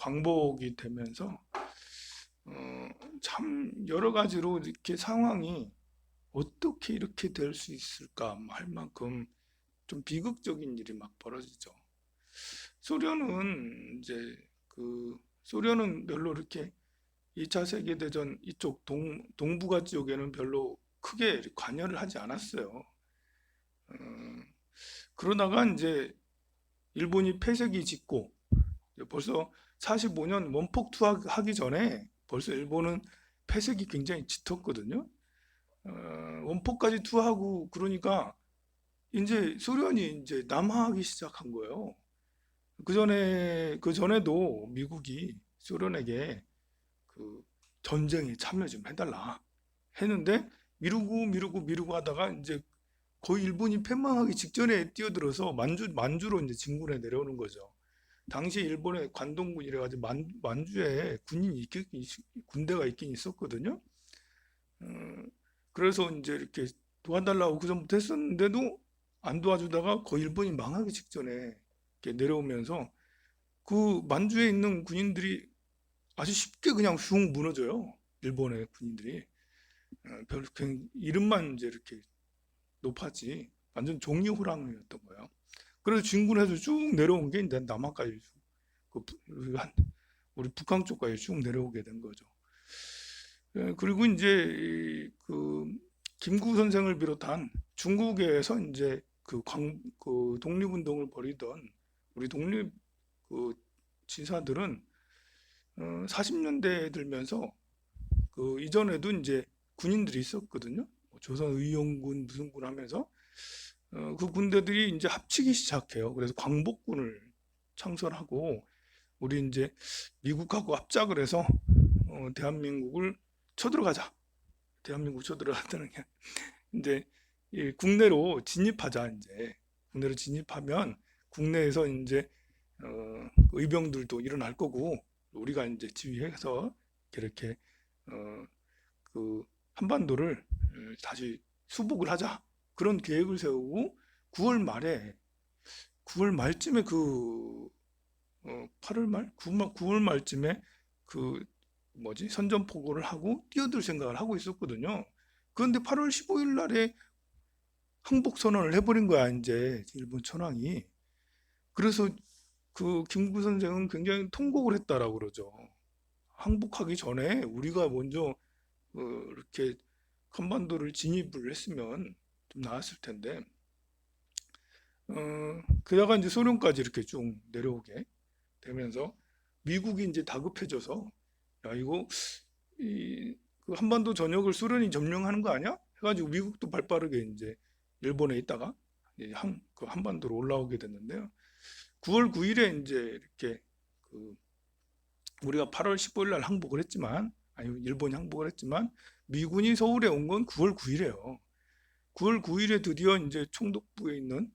광복이 되면서 참 여러 가지로 이렇게 상황이 어떻게 이렇게 될 수 있을까 할 만큼 좀 비극적인 일이 막 벌어지죠. 소련은 이제 소련은 별로 이렇게 2차 세계대전 이쪽 동북아 지역에는 별로 크게 관여를 하지 않았어요. 어, 그러다가 이제 일본이 패색이 짙고 벌써 45년 원폭 투하하기 전에 벌써 일본은 패색이 굉장히 짙었거든요. 원폭까지 투하하고 그러니까 이제 소련이 이제 남하하기 시작한 거예요. 그 전에도 미국이 소련에게 그 전쟁에 참여 좀 해달라 했는데 미루고 하다가 이제 거의 일본이 패망하기 직전에 뛰어들어서 만주로 이제 진군해 내려오는 거죠. 당시 일본의 관동군이라 가지고 만주에 군대가 있긴 있었거든요. 어, 그래서 이제 이렇게 도와달라고 그 전부터 했었는데도 안 도와주다가 거의 일본이 망하기 직전에 이렇게 내려오면서 그 만주에 있는 군인들이 아주 쉽게 그냥 흉 무너져요. 일본의 군인들이 그냥 이름만 이제 이렇게 높았지 완전 종이호랑이였던 거예요. 그래서 진군해서 쭉 내려온 게 이제 남한까지 우리 북한 쪽까지 쭉 내려오게 된 거죠. 그리고 이제 그 김구 선생을 비롯한 중국에서 이제 그 독립운동을 벌이던 우리 독립 그 지사들은 40년대에 들면서 그 이전에도 이제 군인들이 있었거든요. 뭐 조선의용군 무슨 군 하면서 그 군대들이 이제 합치기 시작해요. 그래서 광복군을 창설하고 우리 이제 미국하고 합작을 해서 대한민국을 쳐들어가자. 대한민국 쳐들어가다는 게 이제 국내로 진입하자. 이제 국내로 진입하면 국내에서 이제 의병들도 일어날 거고 우리가 이제 지휘해서 이렇게 어, 그 한반도를 다시 수복을 하자. 그런 계획을 세우고 9월 말에 9월 말쯤에 8월 말? 9월 말쯤에 그 뭐지? 선전포고를 하고 뛰어들 생각을 하고 있었거든요. 그런데 8월 15일 날에 항복 선언을 해버린 거야, 이제 일본 천황이. 그래서 그 김구 선생은 굉장히 통곡을 했다라고 그러죠. 항복하기 전에 우리가 먼저 이렇게 한반도를 진입을 했으면 좀 나았을 텐데, 게다가 이제 소련까지 이렇게 쭉 내려오게 되면서 미국이 이제 다급해져서 야 이거 그 한반도 전역을 소련이 점령하는 거 아니야? 해가지고 미국도 발빠르게 이제 일본에 있다가 이제 그 한반도로 올라오게 됐는데요. 9월 9일에 이제 이렇게 그 우리가 8월 15일 날 항복을 했지만 아니 일본이 항복을 했지만 미군이 서울에 온 건 9월 9일이에요. 9월 9일에 드디어 이제 총독부에 있는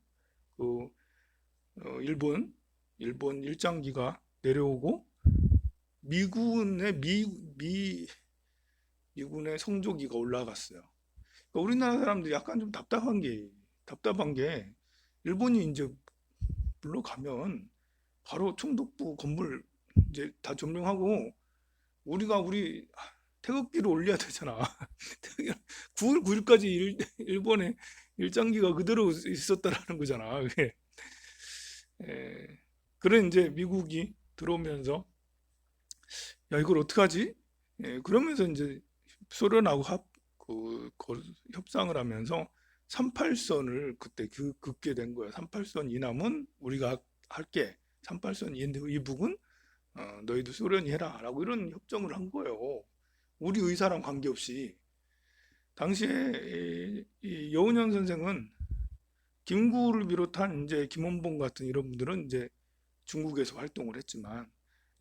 그 일본 일장기가 내려오고 미군의 미군의 성조기가 올라갔어요. 그러니까 우리나라 사람들이 약간 좀 답답한 게 일본이 이제 물러가면 바로 총독부 건물 이제 다 점령하고 우리 태극기를 올려야 되잖아. 9월 9일까지 일본의 일장기가 그대로 있었다라는 거잖아. 그게. 그래 이제 미국이 들어오면서 야 이걸 어떡하지? 그러면서 이제 소련하고 협상을 하면서 38선을 그때 긋게 된 거야. 38선 이남은 우리가 할게. 38선 이북은 너희도 소련이 해라라고 이런 협정을 한 거예요. 우리 의사랑 관계없이. 당시에 이 여운형 선생은 김구를 비롯한 이제 김원봉 같은 이런 분들은 이제 중국에서 활동을 했지만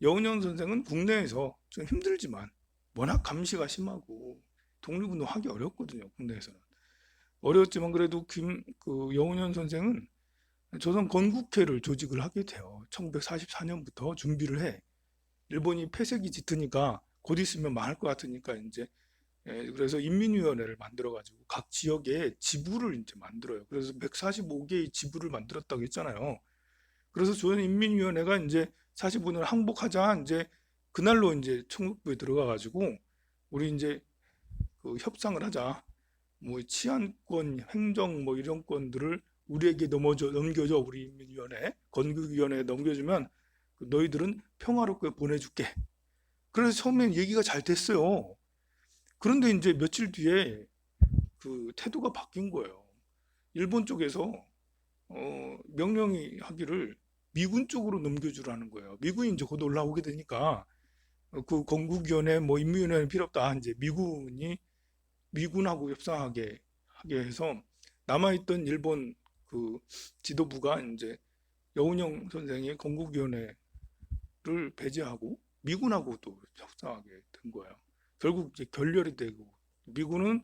여운형 선생은 국내에서 좀 힘들지만 워낙 감시가 심하고 독립운동 하기 어렵거든요. 국내에서는 어려웠지만 그래도 여운형 선생은 조선 건국회를 조직을 하게 돼요. 1944년부터 준비를 해. 일본이 패색이 짙으니까 곧 있으면 망할 것 같으니까 이제 그래서 인민위원회를 만들어 가지고 각 지역에 지부를 이제 만들어요. 그래서 145개의 지부를 만들었다고 했잖아요. 그래서 조선인민위원회가 이제 45년 항복하자 이제 그날로 이제 청국부에 들어가 가지고 우리 이제 그 협상을 하자. 뭐 치안권, 행정 뭐 이런 건들을 우리에게 넘겨줘. 우리 인민위원회, 건국위원회에 넘겨주면 너희들은 평화롭게 보내줄게. 그래서 처음엔 얘기가 잘 됐어요. 그런데 이제 며칠 뒤에 그 태도가 바뀐 거예요. 일본 쪽에서 명령이 하기를 미군 쪽으로 넘겨주라는 거예요. 미군이 이제 곧 올라오게 되니까 그 건국위원회 뭐 인민위원회는 필요 없다. 이제 미군하고 협상하게 하게 해서 남아있던 일본 그 지도부가 이제 여운형 선생이 건국위원회를 배제하고 미군하고 또 협상하게 된 거예요. 결국 이제 결렬이 되고 미군은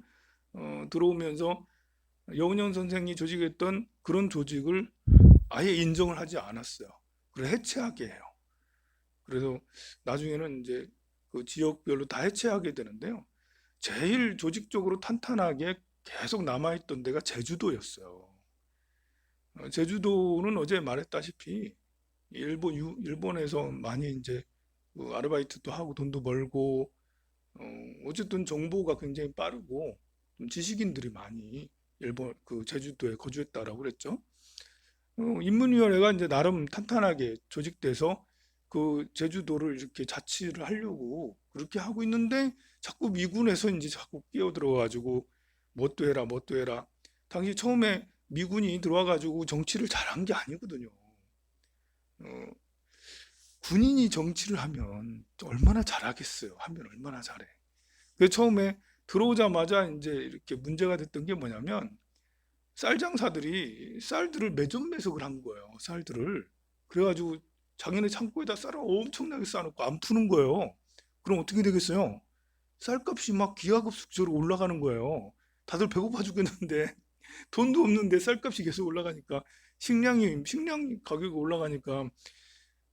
들어오면서 여운형 선생이 조직했던 그런 조직을 아예 인정을 하지 않았어요. 그래서 해체하게 해요. 그래서 나중에는 이제 그 지역별로 다 해체하게 되는데요. 제일 조직적으로 탄탄하게 계속 남아있던 데가 제주도였어요. 제주도는 어제 말했다시피 일본에서 많이 이제 그 아르바이트도 하고 돈도 벌고 어쨌든 정보가 굉장히 빠르고 좀 지식인들이 많이 일본 그 제주도에 거주했다라고 그랬죠. 인문위원회가 이제 나름 탄탄하게 조직돼서 그 제주도를 이렇게 자치를 하려고 그렇게 하고 있는데 자꾸 미군에서 이제 자꾸 끼어들어가지고 뭣도 해라 뭣도 해라. 당시 처음에 미군이 들어와가지고 정치를 잘한 게 아니거든요. 어, 군인이 정치를 하면 얼마나 잘하겠어요. 하면 얼마나 잘해. 그 처음에 들어오자마자 이제 이렇게 문제가 됐던 게 뭐냐면 쌀 장사들이 쌀들을 매점매석을 한 거예요. 쌀들을. 그래가지고 자기네 창고에다 쌀을 엄청나게 쌓아놓고 안 푸는 거예요. 그럼 어떻게 되겠어요? 쌀값이 막 기하급수적으로 올라가는 거예요. 다들 배고파 죽겠는데 돈도 없는데 쌀값이 계속 올라가니까 식량 가격이 올라가니까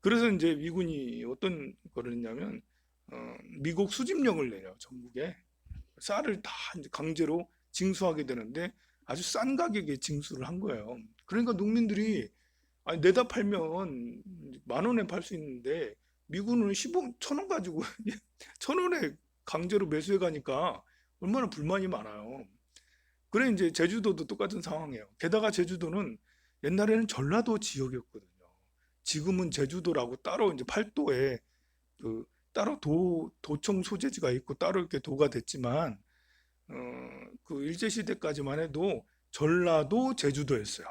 그래서 이제 미군이 어떤 거를 했냐면 미국 수집령을 내요. 전국에 쌀을 다 이제 강제로 징수하게 되는데 아주 싼 가격에 징수를 한 거예요. 그러니까 농민들이 아니 내다 팔면 만 원에 팔 수 있는데 미군은 1원 가지고 1,000원에 강제로 매수해 가니까 얼마나 불만이 많아요. 그래 이제 제주도도 똑같은 상황이에요. 게다가 제주도는 옛날에는 전라도 지역이었거든요. 지금은 제주도라고 따로 이제 팔도에 그 따로 도청 소재지가 있고 따로 이렇게 도가 됐지만 어, 그 일제시대까지만 해도 전라도 제주도였어요.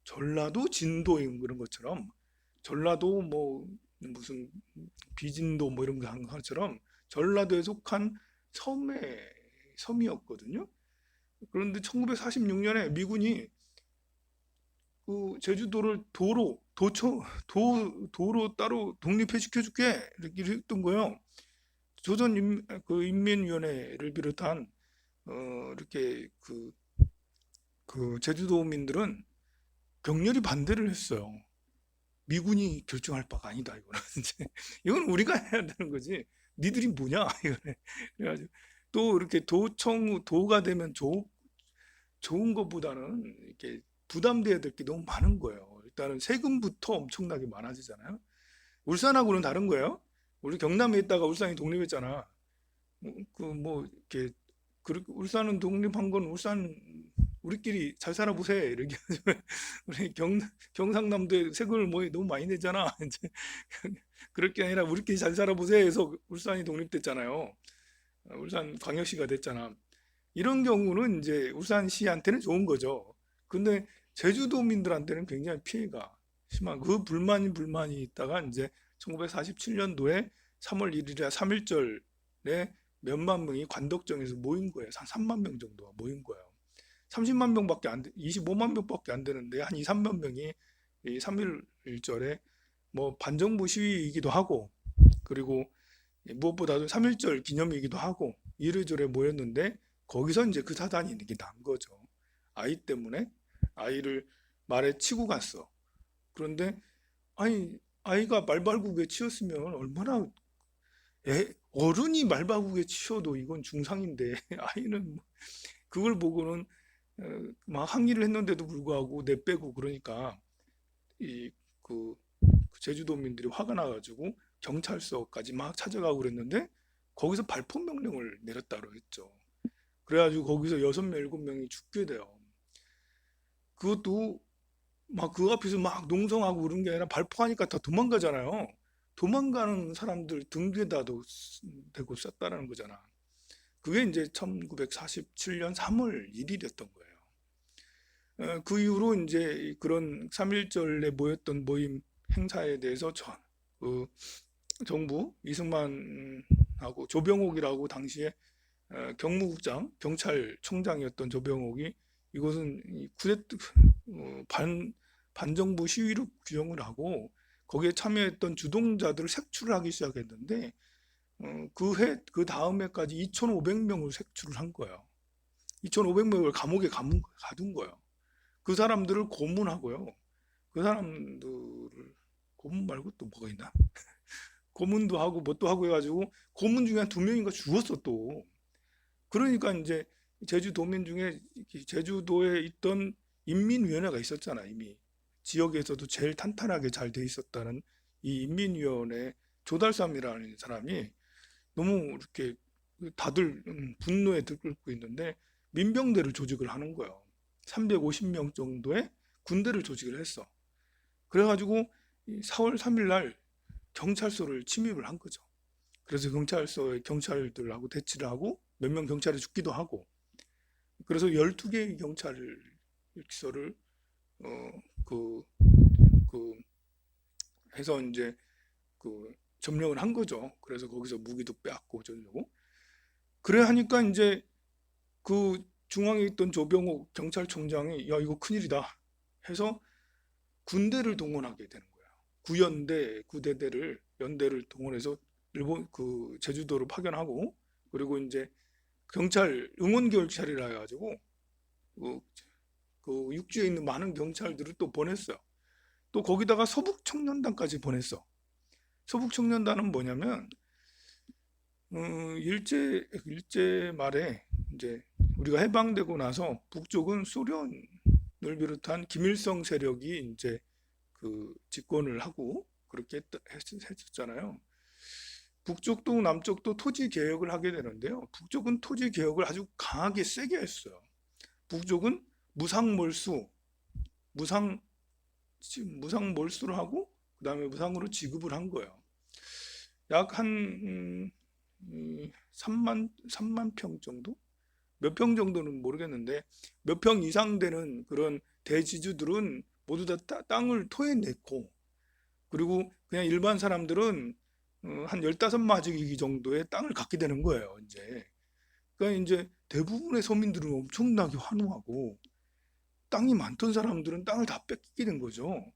전라도 진도인 그런 것처럼 전라도 뭐 무슨 비진도 뭐 이런 거 한 것처럼 전라도에 속한 섬이었거든요. 그런데 1946년에 미군이 그 제주도를 도로 따로 독립해 시켜줄게 이렇게 했던 거예요. 그 인민위원회를 비롯한 이렇게 그 제주도민들은 격렬히 반대를 했어요. 미군이 결정할 바가 아니다 이거는 이제 이건 우리가 해야 되는 거지. 니들이 뭐냐 이거네. 그래가지고 또 이렇게 도가 되면 좋은 것보다는 이렇게 부담돼야 될 게 너무 많은 거예요. 일단은 세금부터 엄청나게 많아지잖아요. 울산하고는 다른 거예요. 우리 경남에 있다가 울산이 독립했잖아. 그 뭐 이렇게 울산은 독립한 건 울산 우리끼리 잘 살아보세 이렇게 우리 경상남도에 세금을 뭐 너무 많이 내잖아. 이제 그럴 게 아니라 우리끼리 잘 살아보세 해서 울산이 독립됐잖아요. 울산 광역시가 됐잖아. 이런 경우는 이제 울산시한테는 좋은 거죠. 근데 제주도민들한테는 굉장히 피해가 심한 그 불만이 있다가 이제 1947년도에 3월 1일에 3.1절에 몇만 명이 관덕정에서 모인 거예요. 한 3만 명 정도가 모인 거예요. 30만 명밖에 안 돼, 25만 명밖에 안 되는데 한 2, 3만 명이 이 3.1절에 뭐 반정부 시위이기도 하고 그리고 무엇보다도 3.1절 기념이기도 하고 이래저래 모였는데 거기서 이제 그 사단이 이렇게 난 거죠. 아이 때문에 아이를 말에 치고 갔어. 그런데 아이가 말발굽에 치였으면 얼마나 어른이 말발굽에 치여도 이건 중상인데 아이는 그걸 보고는 막 항의를 했는데도 불구하고 내빼고 그러니까 이 그 제주도민들이 화가 나가지고 경찰서까지 막 찾아가고 그랬는데 거기서 발포 명령을 내렸다고 했죠. 그래가지고 거기서 6명, 7명이 죽게 돼요. 그것도 막 그 앞에서 막 농성하고 그런 게 아니라 발포하니까 다 도망가잖아요. 도망가는 사람들 등 뒤에다도 대고 쐈다는 거잖아. 그게 이제 1947년 3월 1일이었던 거예요. 그 이후로 이제 그런 3.1절에 모였던 모임 행사에 대해서 그 정부 이승만하고 조병옥이라고 당시에 경무국장 경찰청장이었던 조병옥이 이것은 반정부 시위로 규정을 하고 거기에 참여했던 주동자들을 색출을 하기 시작했는데 그 다음 해까지 2,500명을 색출을 한 거예요. 2,500명을 감옥에 가둔 거예요. 그 사람들을 고문하고요. 그 사람들을 고문 말고 또 뭐가 있나? 고문도 하고 뭣도 하고 해가지고 고문 중에 한 2명인가 죽었어 또. 그러니까 이제 제주도민 중에 제주도에 있던 인민위원회가 있었잖아. 이미 지역에서도 제일 탄탄하게 잘 돼 있었다는 이 인민위원회 조달삼이라는 사람이 너무 이렇게 다들 분노에 들끓고 있는데 민병대를 조직을 하는 거예요. 350명 정도의 군대를 조직을 했어. 그래가지고 4월 3일 날 경찰서를 침입을 한 거죠. 그래서 경찰서에 경찰들하고 대치를 하고 몇 명 경찰이 죽기도 하고 그래서 12개의 경찰서를 그 해서 이제 점령을 한 거죠. 그래서 거기서 무기도 빼앗고 저러고 그래 하니까 이제 그 중앙에 있던 조병옥 경찰청장이 야 이거 큰일이다 해서 군대를 동원하게 되는 거야. 구연대 구대대를 연대를 동원해서 일본 제주도로 파견하고 그리고 이제 경찰 응원 경찰이라 해가지고 그, 육지에 있는 많은 경찰들을 또 보냈어요. 또 거기다가 서북청년단까지 보냈어. 서북청년단은 뭐냐면 일제 말에 이제 우리가 해방되고 나서 북쪽은 소련을 비롯한 김일성 세력이 이제 집권을 하고 그렇게 했었잖아요. 북쪽도 남쪽도 토지 개혁을 하게 되는데요. 북쪽은 토지 개혁을 아주 강하게 세게 했어요. 북쪽은 무상몰수를 하고 그 다음에 무상으로 지급을 한 거예요. 약 한 3만 평 정도? 몇 평 정도는 모르겠는데 몇 평 이상 되는 그런 대지주들은 모두 다 땅을 토해냈고 그리고 그냥 일반 사람들은 한 15마지기 정도의 땅을 갖게 되는 거예요. 그러니까 이제 대부분의 서민들은 엄청나게 환호하고 땅이 많던 사람들은 땅을 다 뺏기게 된 거죠.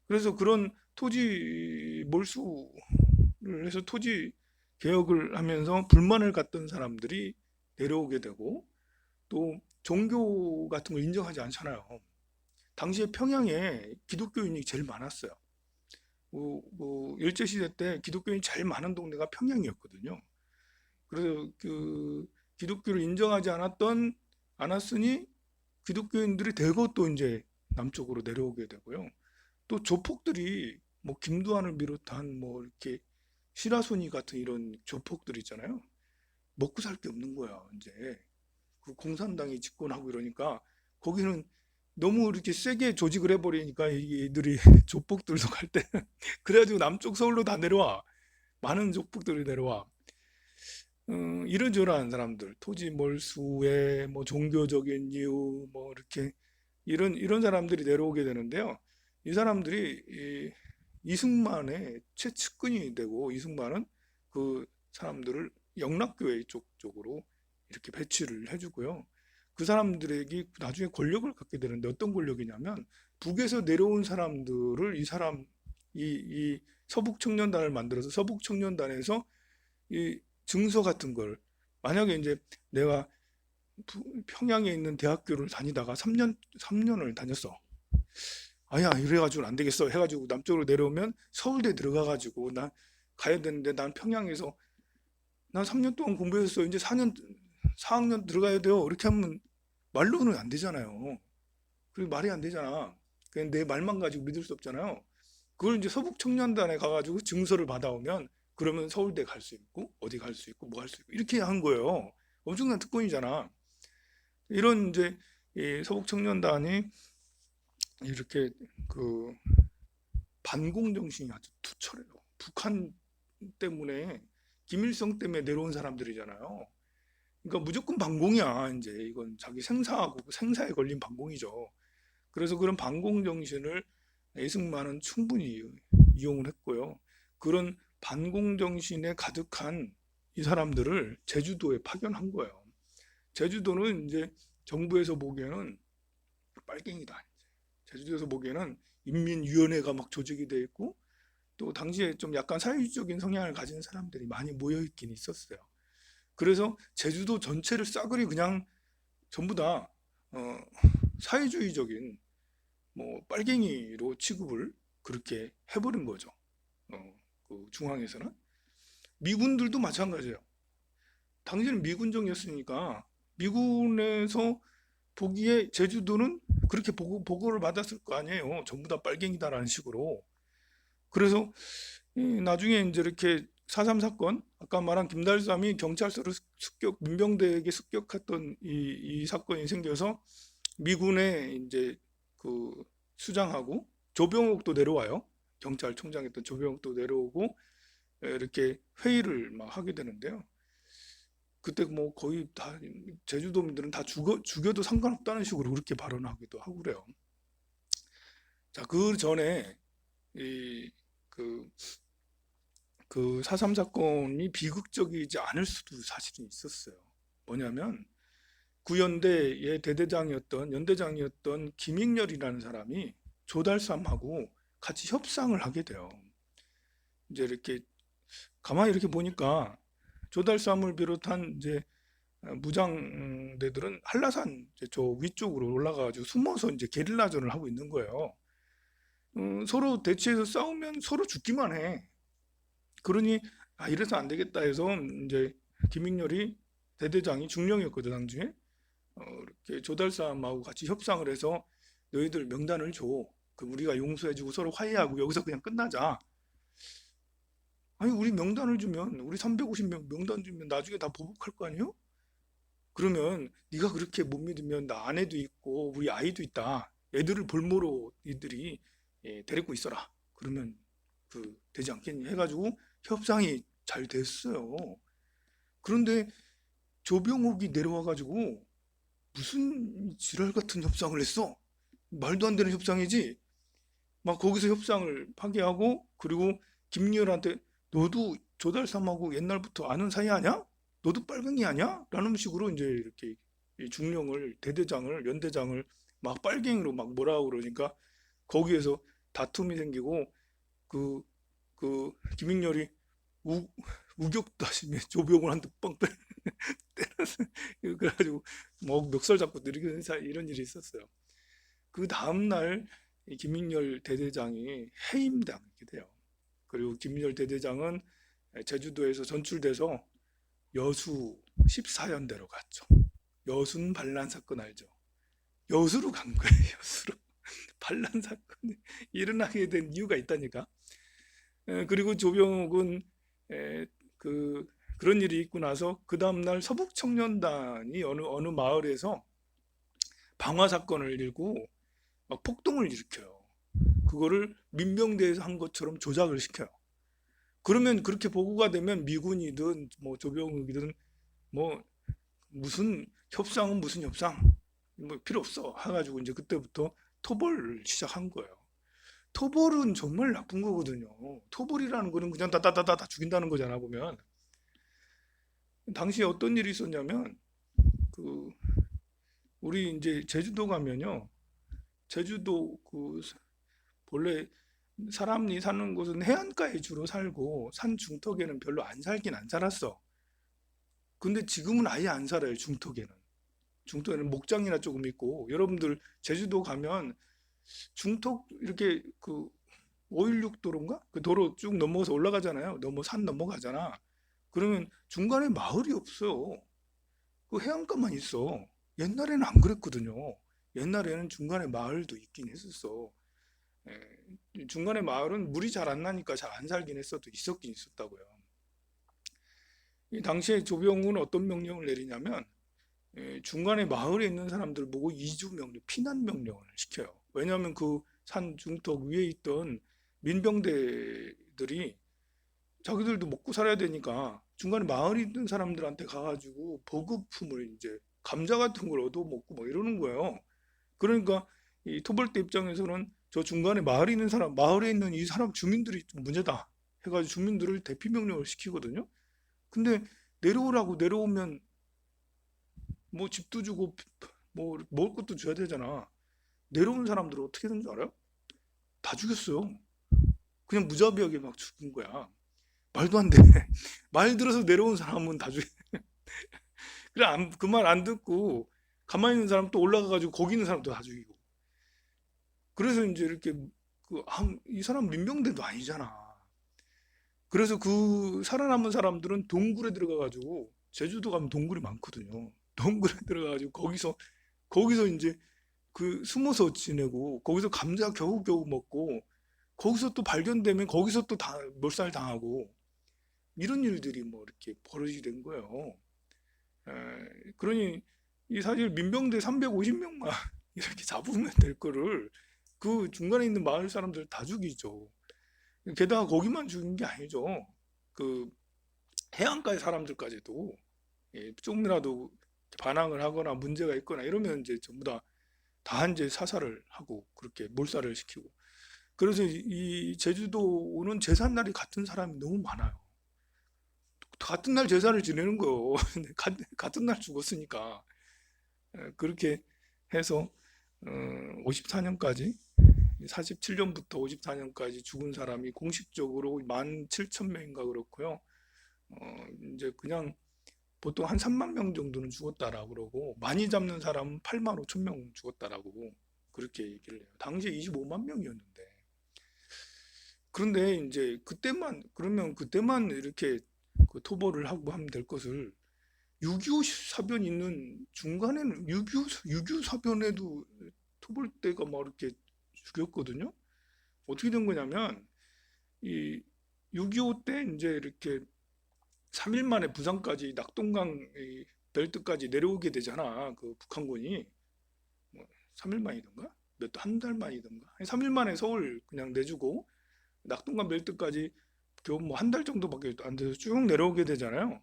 그래서 그런 토지 몰수를 해서 토지 개혁을 하면서 불만을 갖던 사람들이 내려오게 되고 또 종교 같은 걸 인정하지 않잖아요. 당시에 평양에 기독교인이 제일 많았어요. 일제시대 때 기독교인이 제일 많은 동네가 평양이었거든요. 그래서 기독교를 인정하지 않았으니 기독교인들이 대거 또 이제 남쪽으로 내려오게 되고요. 또 조폭들이 뭐 김두한을 비롯한 뭐 이렇게 시라소니 같은 이런 조폭들 있잖아요. 먹고 살 게 없는 거야, 이제. 그 공산당이 집권하고 이러니까 거기는 너무 이렇게 세게 조직을 해버리니까 이들이 조폭들도 갈 때 그래가지고 남쪽 서울로 다 내려와. 많은 조폭들이 내려와. 이런저런 사람들, 토지 몰수에 뭐 종교적인 이유, 뭐 이렇게 이런 사람들이 내려오게 되는데요. 이 사람들이 이승만의 최측근이 되고 이승만은 그 사람들을 영락교회 쪽으로 이렇게 배치를 해주고요. 그 사람들에게 나중에 권력을 갖게 되는데 어떤 권력이냐면 북에서 내려온 사람들을 이 서북청년단을 만들어서 서북청년단에서 이 증서 같은 걸 만약에 이제 내가 평양에 있는 대학교를 다니다가 3년을 다녔어. 아야 이래가지고는 안 되겠어 해가지고 남쪽으로 내려오면 서울대 들어가가지고 나 가야 되는데 난 평양에서 난 3년 동안 공부했어 이제 4학년 들어가야 돼요 이렇게 하면 말로는 안 되잖아요. 그리고 말이 안 되잖아. 그냥 내 말만 가지고 믿을 수 없잖아요. 그걸 이제 서북청년단에 가가지고 증서를 받아오면 그러면 서울대 갈 수 있고 어디 갈 수 있고 뭐 할 수 있고 이렇게 한 거예요. 엄청난 특권이잖아. 이런 이제 이 서북청년단이 이렇게 그 반공 정신이 아주 투철해요. 북한 때문에 김일성 때문에 내려온 사람들이잖아요. 그러니까 무조건 반공이야. 이제 이건 자기 생사하고 생사에 걸린 반공이죠. 그래서 그런 반공 정신을 이승만은 충분히 이용을 했고요. 그런 반공 정신에 가득한 이 사람들을 제주도에 파견한 거예요. 제주도는 이제 정부에서 보기에는 빨갱이다. 제주도에서 보기에는 인민위원회가 막 조직이 돼 있고 또 당시에 좀 약간 사회주의적인 성향을 가진 사람들이 많이 모여 있긴 있었어요. 그래서 제주도 전체를 싸그리 그냥 전부 다 사회주의적인 뭐 빨갱이로 취급을 그렇게 해버린 거죠. 그 중앙에서는 미군들도 마찬가지예요. 당시에는 미군정이었으니까 미군에서 보기에 제주도는 그렇게 보고를 받았을 거 아니에요. 전부 다 빨갱이다라는 식으로. 그래서 나중에 이제 이렇게 4.3 사건, 아까 말한 김달삼이 경찰서를 민병대에게 습격했던 이 사건이 생겨서 미군에 이제 그 수장하고 조병옥도 내려와요. 경찰총장이었던 조병옥도 내려오고 이렇게 회의를 막 하게 되는데요. 그때 뭐 거의 다 제주도민들은 다 죽여도 상관없다는 식으로 그렇게 발언하기도 하고 그래요. 자, 그 전에 그 4.3 사건이 비극적이지 않을 수도 사실은 있었어요. 뭐냐면 구연대의 연대장이었던 김익렬이라는 사람이 조달삼하고 같이 협상을 하게 돼요. 이제 이렇게 가만히 이렇게 보니까 조달삼을 비롯한 이제 무장대들은 한라산 저 위쪽으로 올라가가지고 숨어서 이제 게릴라전을 하고 있는 거예요. 서로 대치해서 싸우면 서로 죽기만 해. 그러니 이래서 안 되겠다 해서 이제 김익렬이 대대장이 중령이었거든 당시에. 이렇게 조달삼하고 같이 협상을 해서 너희들 명단을 줘. 그 우리가 용서해주고 서로 화해하고 여기서 그냥 끝나자. 아니 우리 명단을 주면 우리 350명 명단 주면 나중에 다 보복할 거 아니에요? 그러면 네가 그렇게 못 믿으면 나 아내도 있고 우리 아이도 있다. 애들을 볼모로 이들이 데리고 있어라. 그러면 그 되지 않겠니? 해가지고 협상이 잘 됐어요. 그런데 조병옥이 내려와가지고 무슨 지랄 같은 협상을 했어? 말도 안 되는 협상이지. 막 거기서 협상을 파기하고 그리고 김리열한테 너도 조달삼하고 옛날부터 아는 사이 아냐? 너도 빨갱이 아냐? 라는 식으로 이제 이렇게 중령을 대대장을 연대장을 막 빨갱이로 막 뭐라 그러니까 거기에서 다툼이 생기고 그 김익렬이 우격다짐에 조병을 한 대 빵 때렸어. 그래가지고 뭐 멱살 잡고 느리게 이런 일이 있었어요. 그 다음날 김익렬 대대장이 해임당하게 돼요. 그리고 김익렬 대대장은 제주도에서 전출돼서 여수 14연대로 갔죠. 여순 반란 사건 알죠? 여수로 간 거예요. 여수로. 반란 사건이 일어나게 된 이유가 있다니까. 그리고 조병욱은 그런 일이 있고 나서 그 다음날 서북청년단이 어느 마을에서 방화 사건을 일고 막 폭동을 일으켜요. 그거를 민병대에서 한 것처럼 조작을 시켜요. 그러면 그렇게 보고가 되면 미군이든 뭐 조병욱이든 뭐 무슨 협상은 무슨 협상 뭐 필요 없어 해가지고 이제 그때부터 토벌을 시작한 거예요. 토벌은 정말 나쁜 거거든요. 토벌이라는 거는 그냥 다다다다 죽인다는 거잖아 보면. 당시에 어떤 일이 있었냐면 그 우리 이제 제주도 가면요. 제주도 그 본래 사람이 사는 곳은 해안가에 주로 살고 산 중턱에는 별로 안 살긴 안 살았어. 근데 지금은 아예 안 살아요. 중턱에는 목장이나 조금 있고 여러분들 제주도 가면 중턱 이렇게 그 516 도로인가? 그 도로 쭉 넘어서 올라가잖아요. 산 넘어가잖아. 그러면 중간에 마을이 없어요. 그 해안가만 있어. 옛날에는 안 그랬거든요. 옛날에는 중간에 마을도 있긴 했었어. 중간에 마을은 물이 잘 안 나니까 잘 안 살긴 있었긴 있었다고요. 이 당시에 조병우는 어떤 명령을 내리냐면 중간에 마을에 있는 사람들 보고 이주 명령, 피난 명령을 시켜요. 왜냐하면 그 산 중턱 위에 있던 민병대들이 자기들도 먹고 살아야 되니까 중간에 마을에 있는 사람들한테 가가지고 보급품을 이제 감자 같은 걸 얻어먹고 막 이러는 거예요. 그러니까 이 토벌대 입장에서는 저 중간에 마을에 있는 사람, 마을에 있는 이 사람 주민들이 좀 문제다 해가지고 주민들을 대피 명령을 시키거든요. 근데 내려오라고 내려오면 뭐 집도 주고 뭐 먹을 것도 줘야 되잖아. 내려온 사람들은 어떻게 된 줄 알아요? 다 죽였어요. 그냥 무자비하게 막 죽은 거야. 말도 안 돼. 말 들어서 내려온 사람은 다 죽여. 그래 그 말 안 듣고 가만히 있는 사람 또 올라가가지고 거기 있는 사람도 다 죽이고. 그래서 이제 이렇게 이 사람 민병대도 아니잖아. 그래서 그 살아남은 사람들은 동굴에 들어가가지고 제주도 가면 동굴이 많거든요. 동굴에 들어가가지고 거기서 이제 그 숨어서 지내고 거기서 감자 겨우겨우 먹고 거기서 또 발견되면 거기서 또 다 몰살 당하고 이런 일들이 뭐 이렇게 벌어지게 된 거예요. 그러니 이 사실 민병대 350명만 이렇게 잡으면 될 거를 그 중간에 있는 마을 사람들 다 죽이죠. 게다가 거기만 죽인 게 아니죠. 그 해안가의 사람들까지도 조금이라도 반항을 하거나 문제가 있거나 이러면 이제 전부 다 이제 사살을 하고 그렇게 몰살을 시키고. 그래서 이 제주도는 제삿날이 같은 사람이 너무 많아요. 같은 날 제사를 지내는 거예요. 같은 날 죽었으니까. 그렇게 해서 54년까지 47년부터 54년까지 죽은 사람이 공식적으로 17,000명인가 그렇고요. 이제 그냥 보통 한 3만 명 정도는 죽었다라고 그러고 많이 잡는 사람은 8만 5천 명 죽었다라고 그렇게 얘기를 해요. 당시에 25만 명이었는데. 그런데 이제 그때만 이렇게 그 토벌을 하고 하면 될 것을 6.25 사변 있는 중간에는 6.25 사변에도 토벌대가 막 이렇게 죽였거든요. 어떻게 된 거냐면 이 6.25 때 이제 이렇게 3일 만에 부산까지 낙동강 벨트까지 내려오게 되잖아. 그 북한군이 뭐 3일 만이던가 한 달 만이던가 3일 만에 서울 그냥 내주고 낙동강 벨트까지 겨우 뭐 한 달 정도밖에 안 돼서 쭉 내려오게 되잖아요.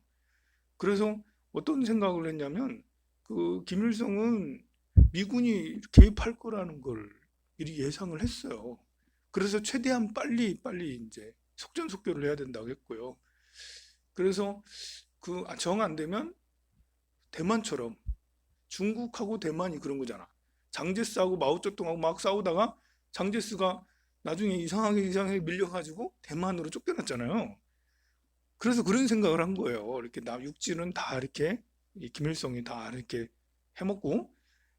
그래서 어떤 생각을 했냐면 그 김일성은 미군이 개입할 거라는 걸 미리 예상을 했어요. 그래서 최대한 빨리 이제 속전속결을 해야 된다고 했고요. 그래서 그 정 안 되면 대만처럼 중국하고 대만이 그런 거잖아. 장제스하고 마오쩌둥하고 막 싸우다가 장제스가 나중에 이상하게 밀려가지고 대만으로 쫓겨났잖아요. 그래서 그런 생각을 한 거예요. 이렇게 육지는 다 이렇게 김일성이 다 이렇게 해먹고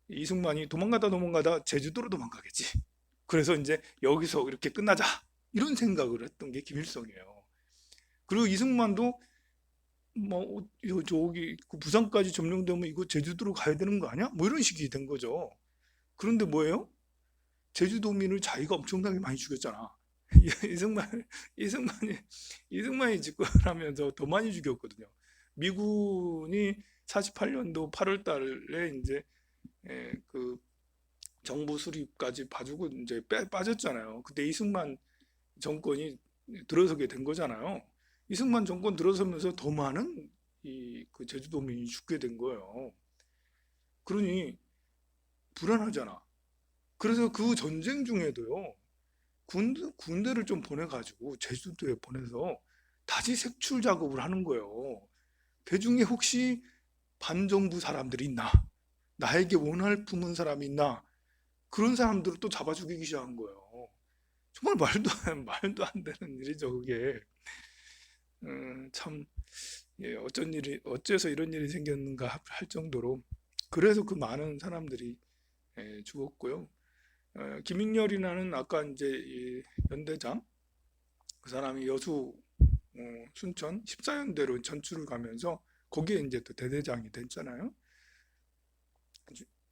이승만이 도망가다 제주도로 도망가겠지. 그래서 이제 여기서 이렇게 끝나자 이런 생각을 했던 게 김일성이에요. 그리고 이승만도 뭐 저기 그 부산까지 점령되면 이거 제주도로 가야 되는 거 아니야? 뭐 이런 식이 된 거죠. 그런데 뭐예요? 제주도민을 자기가 엄청나게 많이 죽였잖아. 이승만, 이승만이, 이승만이 집권하면서 더 많이 죽였거든요. 미군이 48년도 8월 달에 이제 그 정부 수립까지 봐주고 이제 빠졌잖아요. 그때 이승만 정권이 들어서게 된 거잖아요. 이승만 정권 들어서면서 더 많은 그 제주도민이 죽게 된 거예요. 그러니 불안하잖아. 그래서 그 전쟁 중에도요. 군대를 좀 보내가지고 제주도에 보내서 다시 색출 작업을 하는 거예요. 대중에 혹시 반정부 사람들이 있나? 나에게 원할 품은 사람이 있나? 그런 사람들을 또 잡아 죽이기 시작한 거예요. 정말 말도 안 되는 일이죠, 그게. 참, 예, 어째서 이런 일이 생겼는가 할 정도로. 그래서 그 많은 사람들이 죽었고요. 김익렬이라는 아까 이제 이 연대장, 그 사람이 여수, 순천 14연대로 전출을 가면서 거기에 이제 또 대대장이 됐잖아요.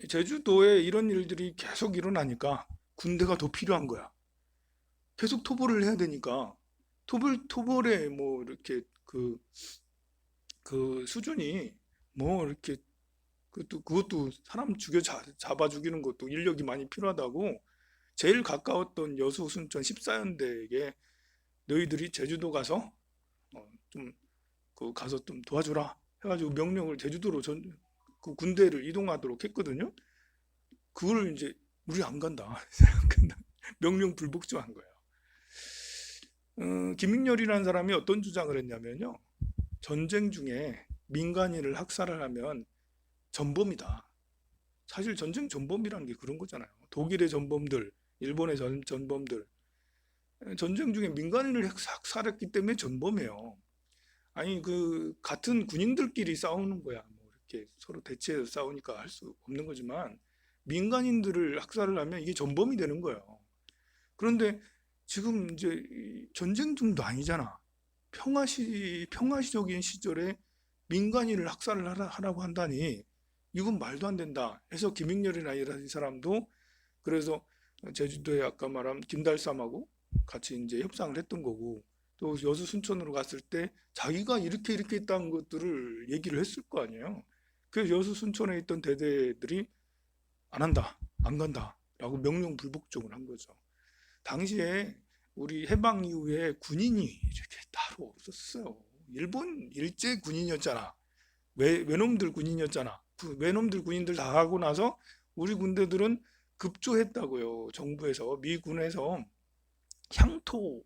제주도에 이런 일들이 계속 일어나니까 군대가 더 필요한 거야. 계속 토벌을 해야 되니까 토벌에 뭐 이렇게 그 수준이 뭐 이렇게 그것도 사람 잡아 죽이는 것도 인력이 많이 필요하다고 제일 가까웠던 여수 순천 14연대에게 너희들이 제주도 가서 좀 가서 좀 도와주라 해가지고 명령을 제주도로 그 군대를 이동하도록 했거든요. 그걸 이제 우리 안 간다. 안 간다. 명령 불복종한 거예요. 김익렬이라는 사람이 어떤 주장을 했냐면요. 전쟁 중에 민간인을 학살을 하면 전범이다. 사실 전쟁 전범이라는 게 그런 거잖아요. 독일의 전범들, 일본의 전범들. 전쟁 중에 민간인을 학살했기 때문에 전범이에요. 아니 그 같은 군인들끼리 싸우는 거야. 뭐 이렇게 서로 대치해서 싸우니까 할 수 없는 거지만 민간인들을 학살을 하면 이게 전범이 되는 거예요. 그런데 지금 이제 전쟁 중도 아니잖아. 평화시적인 시절에 민간인을 학살을 하라고 한다니 이건 말도 안 된다 해서 김익렬이나 이런 사람도 그래서 제주도에 아까 말한 김달삼하고 같이 이제 협상을 했던 거고 또 여수 순천으로 갔을 때 자기가 이렇게 했다는 것들을 얘기를 했을 거 아니에요. 그래서 여수 순천에 있던 대대들이 안 한다, 안 간다 라고 명령 불복종을 한 거죠. 당시에 우리 해방 이후에 군인이 이렇게 따로 없었어요. 일본 일제 군인이었잖아. 외놈들 군인이었잖아. 그 외놈들 군인들 다 하고 나서 우리 군대들은 급조했다고요. 정부에서 미군에서 향토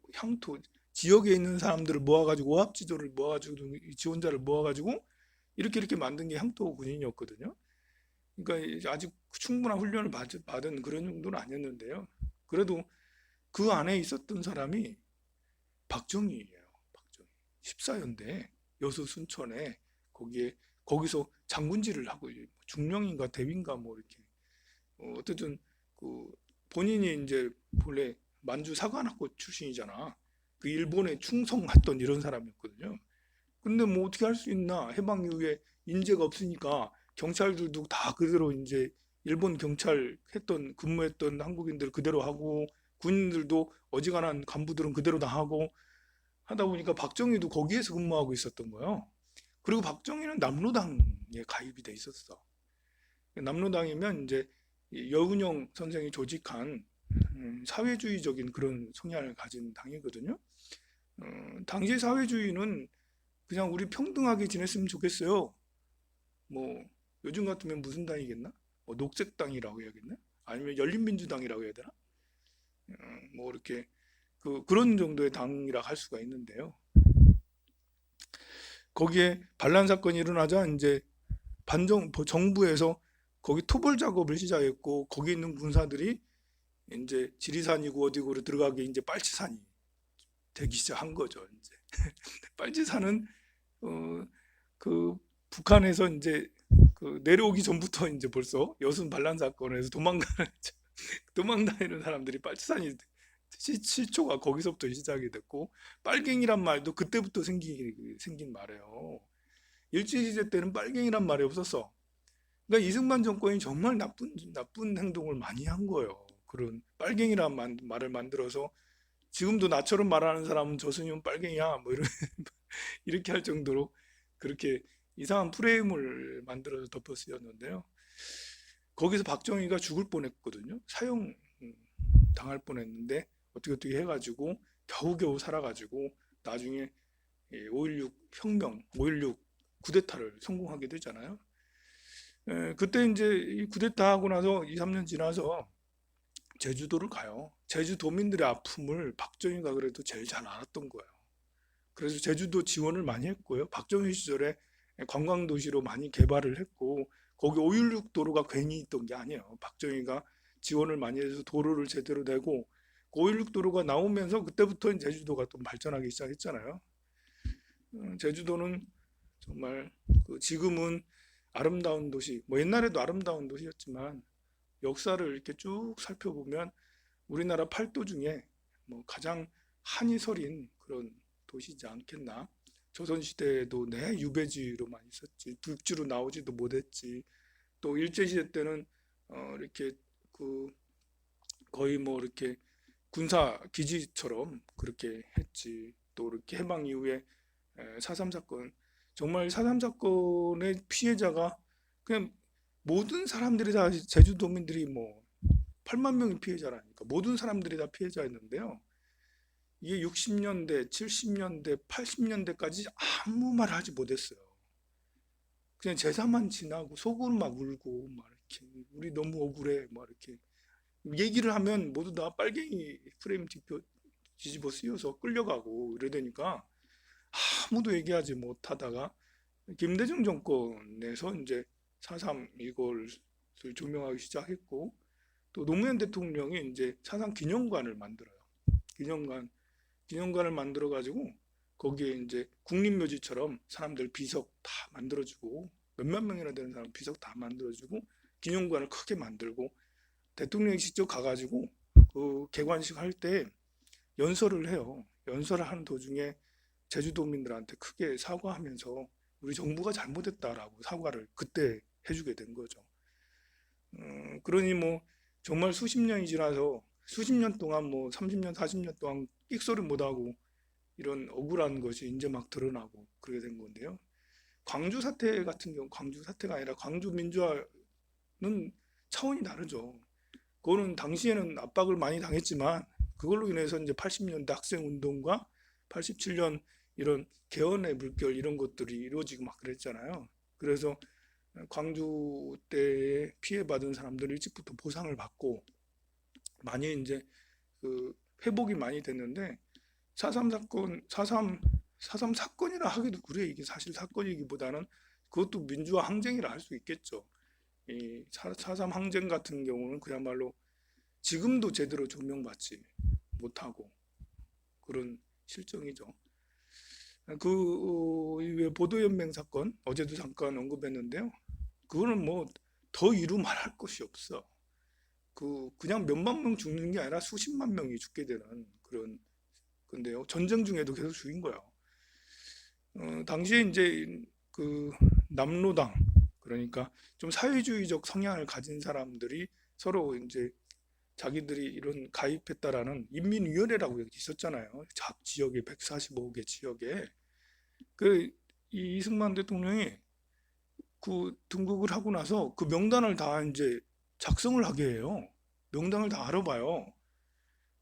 지역에 있는 사람들을 모아가지고 오합지졸을 모아가지고 지원자를 모아가지고 이렇게 만든 게 향토 군인이었거든요. 그러니까 아직 충분한 훈련을 받은 그런 정도는 아니었는데요. 그래도 그 안에 있었던 사람이 박정희예요. 박정희. 14연대 여수 순천에 거기서 장군질을 하고 중령인가 대위인가 뭐 이렇게 어쨌든 그 본인이 이제 본래 만주 사관학교 출신이잖아. 그 일본에 충성했던 이런 사람이었거든요. 근데 뭐 어떻게 할 수 있나? 해방 이후에 인재가 없으니까 경찰들도 다 그대로 이제 일본 경찰 근무했던 한국인들 그대로 하고 군인들도 어지간한 간부들은 그대로 다 하고 하다 보니까 박정희도 거기에서 근무하고 있었던 거예요. 그리고 박정희는 남로당에 가입이 돼 있었어. 남로당이면 이제 여운형 선생이 조직한 사회주의적인 그런 성향을 가진 당이거든요. 당시 사회주의는 그냥 우리 평등하게 지냈으면 좋겠어요. 뭐 요즘 같으면 무슨 당이겠나? 녹색당이라고 해야겠나? 아니면 열린민주당이라고 해야 되나? 뭐 이렇게 그런 정도의 당이라 할 수가 있는데요. 거기에 반란 사건이 일어나자 이제 정부에서 거기 토벌 작업을 시작했고 거기 있는 군사들이 이제 지리산이고 어디고로 들어가게 이제 빨치산이 되기 시작한 거죠. 이제 빨치산은 그 북한에서 이제 내려오기 전부터 이제 벌써 여순 반란 사건에서 도망다니는 사람들이 빨치산이 시초가 거기서부터 시작이 됐고 빨갱이란 말도 그때부터 생긴 말이에요. 일제시대 때는 빨갱이란 말이 없었어. 그러니까 이승만 정권이 정말 나쁜 행동을 많이 한 거예요. 그런 빨갱이란 말을 만들어서 지금도 나처럼 말하는 사람은 저승이면 빨갱이야 뭐 이렇게 할 정도로 그렇게 이상한 프레임을 만들어서 덮어 쓰였는데요. 거기서 박정희가 죽을 뻔했거든요. 사형 당할 뻔했는데 어떻게 해가지고 겨우겨우 살아가지고 나중에 5.16 혁명, 5.16 쿠데타를 성공하게 되잖아요. 그때 이제 이 쿠데타 하고 나서 2, 3년 지나서 제주도를 가요. 제주도민들의 아픔을 박정희가 그래도 제일 잘 알았던 거예요. 그래서 제주도 지원을 많이 했고요. 박정희 시절에 관광도시로 많이 개발을 했고 거기 516 도로가 괜히 있던 게 아니에요. 박정희가 지원을 많이 해서 도로를 제대로 내고 516 도로가 나오면서 그때부터 제주도가 좀 발전하기 시작했잖아요. 제주도는 정말 지금은 아름다운 도시, 뭐 옛날에도 아름다운 도시였지만 역사를 이렇게 쭉 살펴보면 우리나라 팔도 중에 뭐 가장 한이 서린 그런 도시지 않겠나. 조선시대에도 유배지로 많이 있었지. 육지로 나오지도 못했지. 또 일제시대 때는 이렇게 거의 뭐 이렇게 군사 기지처럼 그렇게 했지. 또 이렇게 해방 이후에 4.3 사건, 정말 4.3 사건의 피해자가 그냥 모든 사람들이 다, 제주도민들이 뭐 8만 명이 피해자라니까 모든 사람들이 다 피해자였는데요. 이게 60년대, 70년대, 80년대까지 아무 말 하지 못했어요. 그냥 제사만 지나고 속으로 막 울고 막 이렇게 우리 너무 억울해 막 이렇게 얘기를 하면 모두 다 빨갱이 프레임 뒤집어 씌워서 끌려가고 이러다니까 아무도 얘기하지 못하다가 김대중 정권에서 이제 4.3 이걸 조명하기 시작했고, 또 노무현 대통령이 이제 4.3 기념관을 만들어요. 기념관을 만들어 가지고 거기에 이제 국립묘지처럼 사람들 비석 다 만들어주고, 몇만 명이나 되는 사람 비석 다 만들어주고 기념관을 크게 만들고, 대통령이 직접 가가지고 그 개관식 할 때 연설을 해요. 연설을 하는 도중에 제주도민들한테 크게 사과하면서 우리 정부가 잘못했다라고 사과를 그때 해주게 된 거죠. 그러니 뭐 정말 수십 년이 지나서 수십 년 동안 뭐 30년, 40년 동안 끽소리 못하고 이런 억울한 것이 이제 막 드러나고 그렇게 된 건데요. 광주 사태 같은 경우, 광주 사태가 아니라 광주 민주화는 차원이 다르죠. 그거는 당시에는 압박을 많이 당했지만 그걸로 인해서 이제 80년대 학생 운동과 87년 이런 개헌의 물결 이런 것들이 이루어지고 막 그랬잖아요. 그래서 광주 때에 피해받은 사람들 일찍부터 보상을 받고 많이 이제 그 회복이 많이 됐는데, 4.3 사건, 4.3 사건이라 하기도 그래. 이게 사실 사건이기보다는 그것도 민주화 항쟁이라 할 수 있겠죠. 이 4.3 항쟁 같은 경우는 그야말로 지금도 제대로 조명받지 못하고 그런 실정이죠. 그 이후에 보도연맹 사건 어제도 잠깐 언급했는데요. 그거는 뭐 더 이루 말할 것이 없어. 그냥 몇만 명 죽는 게 아니라 수십만 명이 죽게 되는 그런 건데요. 전쟁 중에도 계속 죽인 거예요. 당시에 이제 그 남로당, 그러니까 좀 사회주의적 성향을 가진 사람들이 서로 이제 자기들이 이런 가입했다라는 인민위원회라고 있었잖아요. 각 지역에 145개 지역에 그 이승만 대통령이 그 등극을 하고 나서 그 명단을 다 이제 작성을 하게 해요. 명단을 다 알아봐요.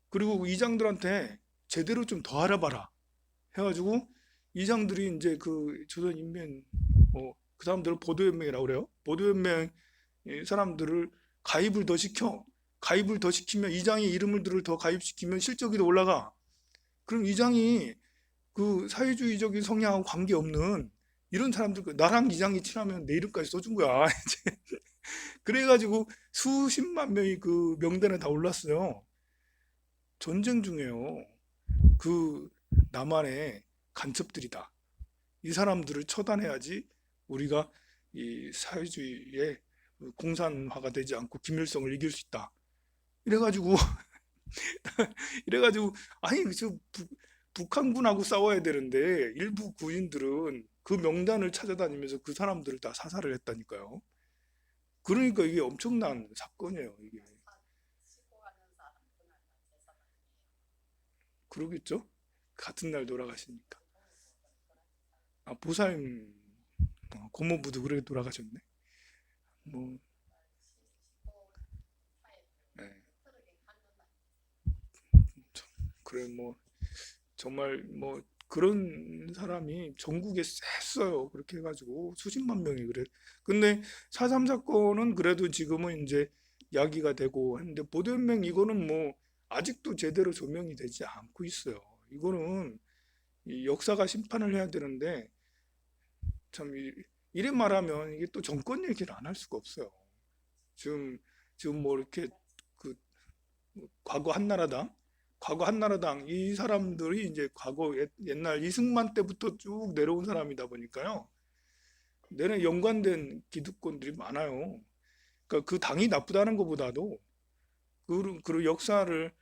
그리고 이장들한테 제대로 좀 더 알아봐라 해가지고 이장들이 이제 그 조선인민 그 사람들을 보도연맹이라고 그래요. 보도연맹 사람들을 가입을 더 시켜. 가입을 더 시키면 이장의 이름을 더 가입시키면 실적이 더 올라가. 그럼 이장이 그 사회주의적인 성향하고 관계없는 이런 사람들, 나랑 이장이 친하면 내 이름까지 써준 거야. 그래가지고 수십만 명이 그 명단에 다 올랐어요. 전쟁 중에요. 그 남한의 간첩들이다. 이 사람들을 처단해야지 우리가 이 사회주의의 공산화가 되지 않고 김일성을 이길 수 있다. 이래가지고 이래가지고 아니 북한군하고 싸워야 되는데 일부 군인들은 그 명단을 찾아다니면서 그 사람들을 다 사살을 했다니까요. 그러니까 이게 엄청난 사건이에요. 이게 그러겠죠? 같은 날 돌아가시니까. 아, 보살님 고모부도 그렇게 돌아가셨네. 뭐 네. 그래 뭐 정말 뭐 그런 사람이 전국에 셌어요. 그렇게 해가지고 수십만 명이 그래. 근데 4.3 사건은 그래도 지금은 이제 야기가 되고 했는데, 보도연맹 이거는 뭐 아직도 제대로 조명이 되지 않고 있어요. 이거는 이 역사가 심판을 해야 되는데 참 이래 말하면 이게 또 정권 얘기를 안 할 수가 없어요. 지금 뭐 이렇게 그 과거 한나라당 이 사람들이 이제 과거 옛날 이승만 때부터 쭉 내려온 사람이다 보니까요. 내내 연관된 기득권들이 많아요. 그러니까 그 당이 나쁘다는 것보다도 그 역사를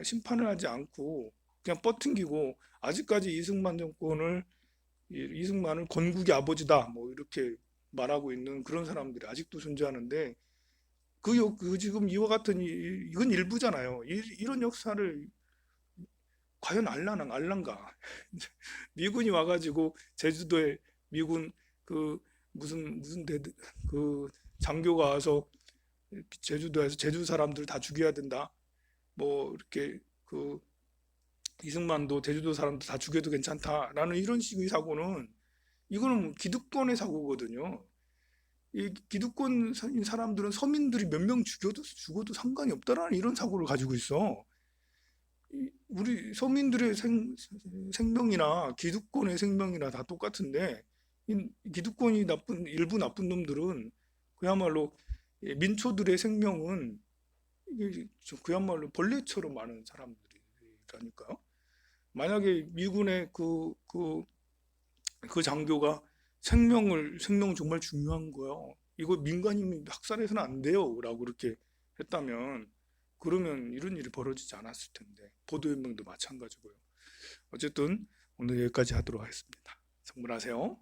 심판을 하지 않고 그냥 뻗팅기고, 아직까지 이승만을 건국의 아버지다 뭐 이렇게 말하고 있는 그런 사람들이 아직도 존재하는데, 지금 이와 같은 이건 일부잖아요. 이런 역사를 과연 알란가? 미군이 와가지고 제주도에 미군 그 무슨 그 장교가 와서 제주도에서 제주 사람들 다 죽여야 된다. 뭐 이렇게 그 이승만도 제주도 사람들 다 죽여도 괜찮다라는 이런 식의 사고는 이거는 기득권의 사고거든요. 이 기득권 사람들은 서민들이 몇 명 죽어도 상관이 없다라는 이런 사고를 가지고 있어. 우리 서민들의 생명이나 기득권의 생명이나 다 똑같은데 이 기득권이 일부 나쁜 놈들은 그야말로 민초들의 생명은 이게 그야말로 벌레처럼 많은 사람들이라니까요. 만약에 미군의 그 장교가 생명 정말 중요한 거요. 이거 민간인이 학살해서는 안 돼요. 라고 그렇게 했다면 그러면 이런 일이 벌어지지 않았을 텐데 보도연맹도 마찬가지고요. 어쨌든 오늘 여기까지 하도록 하겠습니다. 성불하세요.